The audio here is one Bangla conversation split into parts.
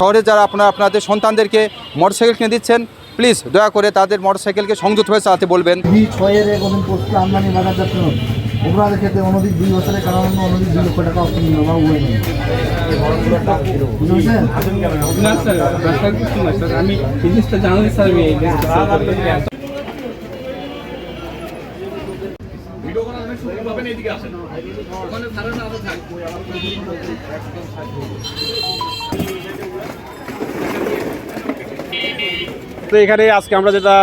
শহরে যারা আপনাদের সন্তানদেরকে মোটরসাইকেল কিনে দিচ্ছেন, প্লিজ দয়া করে তাদের মোটরসাইকেলকে সংযুক্তভাবে চালাতে বলবেন। ছয়ের একদিন পোস্টে আমদানি বাজারজাত অপরাধের ক্ষেত্রে অনধিক 2 বছরের কারাদণ্ড, অনধিক 2 লক্ষ টাকা অর্থদণ্ড বা উভয় নয়। না স্যার, আশা করছি না স্যার, আমি জিনিসটা জানি স্যার। তো এখানে আজকে আমরা যেটা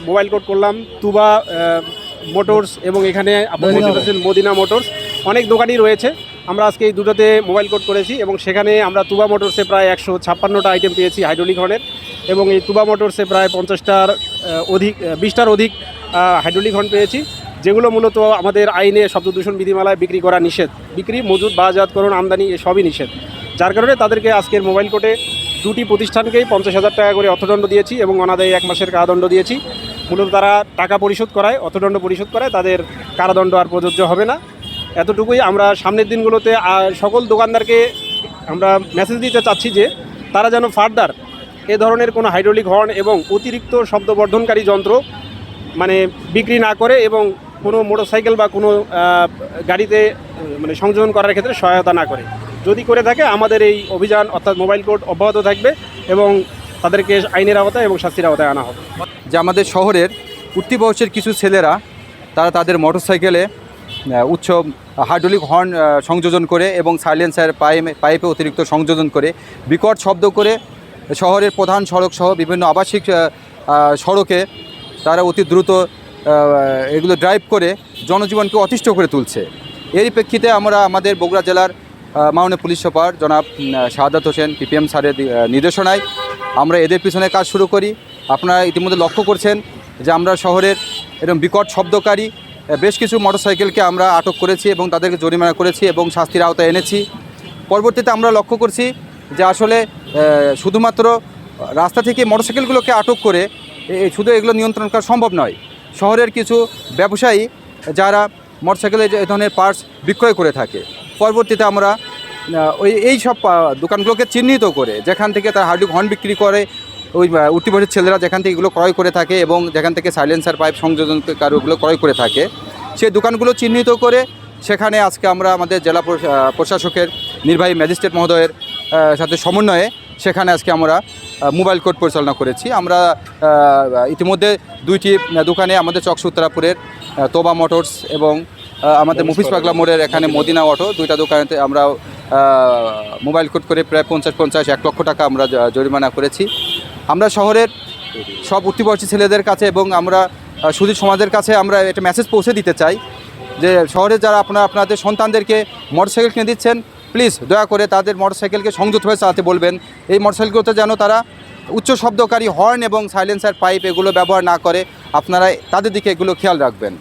মোবাইল কোড করলাম তুবা মোটরস, এবং এখানে আপনারা দেখতে পাচ্ছেন মদিনা মোটরস, অনেক দোকানই রয়েছে। আমরা আজকে এই দুটোতে মোবাইল কোড করেছি এবং সেখানে আমরা তুবা মোটরসে প্রায় 156টা আইটেম পেয়েছি হাইড্রোলিক হর্নের, এবং এই তুবা মোটরসে প্রায় 50টার অধিক 20টার অধিক হাইড্রোলিক হর্ন পেয়েছি, যেগুলো মূলত আমাদের আইনে শব্দ দূষণ বিধিমালায় বিক্রি করা নিষেধ। বিক্রি, মজুত, বাজাতকরণ, আমদানি এসবই নিষেধ। যার কারণে তাদেরকে আজকের মোবাইল কোর্টে দুটি প্রতিষ্ঠানকেই 50,000 টাকা করে অর্থদণ্ড দিয়েছি এবং অনাদায়ী 1 মাসের কারাদণ্ড দিয়েছি। মূলত তারা টাকা পরিশোধ করায়, অর্থদণ্ড পরিশোধ করায়, তাদের কারাদণ্ড আর প্রযোজ্য হবে না। এতটুকুই। আমরা সামনের দিনগুলোতে সকল দোকানদারকে আমরা মেসেজ দিতে চাচ্ছি যে তারা যেন ফার্দার এ ধরনের কোনো হাইড্রোলিক হর্ন এবং অতিরিক্ত শব্দবর্ধনকারী যন্ত্র মানে বিক্রি না করে এবং কোনো মোটরসাইকেল বা কোনো গাড়িতে মানে সংযোজন করার ক্ষেত্রে সহায়তা না করে। যদি করে থাকে আমাদের এই অভিযান অর্থাৎ মোবাইল কোড অব্যাহত থাকবে এবং তাদেরকে আইনের আওতায় এবং শাস্তির আওতায় আনা হবে। যে আমাদের শহরের উঠতি বয়সের কিছু ছেলেরা তারা তাদের মোটরসাইকেলে উচ্চ হাইড্রোলিক হর্ন সংযোজন করে এবং সাইলেন্সার পাইপে অতিরিক্ত সংযোজন করে বিকট শব্দ করে শহরের প্রধান সড়ক সহ বিভিন্ন আবাসিক সড়কে তারা অতি দ্রুত এগুলো ড্রাইভ করে জনজীবনকে অতিষ্ঠ করে তুলছে। এরই প্রেক্ষিতে আমরা আমাদের বগুড়া জেলার মাননীয় পুলিশ সুপার জনাব শাহাদাত হোসেন পিপিএম স্যারের নির্দেশনায় আমরা এদের পিছনে কাজ শুরু করি। আপনারা ইতিমধ্যে লক্ষ্য করছেন যে আমরা শহরের এরকম বিকট শব্দকারী বেশ কিছু মোটরসাইকেলকে আমরা আটক করেছি এবং তাদেরকে জরিমানা করেছি এবং শাস্তির আওতায় এনেছি। পরবর্তীতে আমরা লক্ষ্য করছি যে আসলে শুধুমাত্র রাস্তা থেকে মোটরসাইকেলগুলোকে আটক করে শুধু এগুলো নিয়ন্ত্রণ করা সম্ভব নয়। শহরের কিছু ব্যবসায়ী যারা মোটরসাইকেলে এই ধরনের পার্টস বিক্রয় করে থাকে, পরবর্তীতে আমরা এই সব দোকানগুলোকে চিহ্নিত করে যেখান থেকে তারা হাইড্রোলিক হর্ন বিক্রি করে, ওই উঠতি বয়সের ছেলেরা যেখান থেকে এগুলো ক্রয় করে থাকে এবং যেখান থেকে সাইলেন্সার পাইপ সংযোজনকারীগুলো ক্রয় করে থাকে, সেই দোকানগুলো চিহ্নিত করে সেখানে আজকে আমরা আমাদের জেলা প্রশাসকের নির্বাহী ম্যাজিস্ট্রেট মহোদয়ের সাথে সমন্বয়ে সেখানে আজকে আমরা মোবাইল কোর্ট পরিচালনা করেছি। আমরা ইতিমধ্যে 2টি দোকানে আমাদের চকসুত্তরাপুরের তোবা মোটরস এবং আমাদের মুফিস পাগলা মোড়ের এখানে মদিনা অটো, 2টা দোকানেতে আমরা মোবাইল কোর্ট করে প্রায় 50-1 লক্ষ টাকা আমরা জরিমানা করেছি। আমরা শহরের সব উঠতি বয়সী ছেলেদের কাছে এবং আমরা সুধী সমাজের কাছে আমরা একটা মেসেজ পৌঁছে দিতে চাই যে শহরে যারা আপনাদের সন্তানদেরকে মোটরসাইকেল কিনে দিচ্ছেন, প্লিজ দয়া করে তাদের মোটরসাইকেলকে সংযুক্তভাবে চালাতে বলবেন। এই মোটরসাইকেলগুলোতে যেন তারা উচ্চ শব্দকারী হর্ন এবং সাইলেন্সার পাইপ এগুলো ব্যবহার না করে, আপনারা তাদের দিকে এগুলো খেয়াল রাখবেন।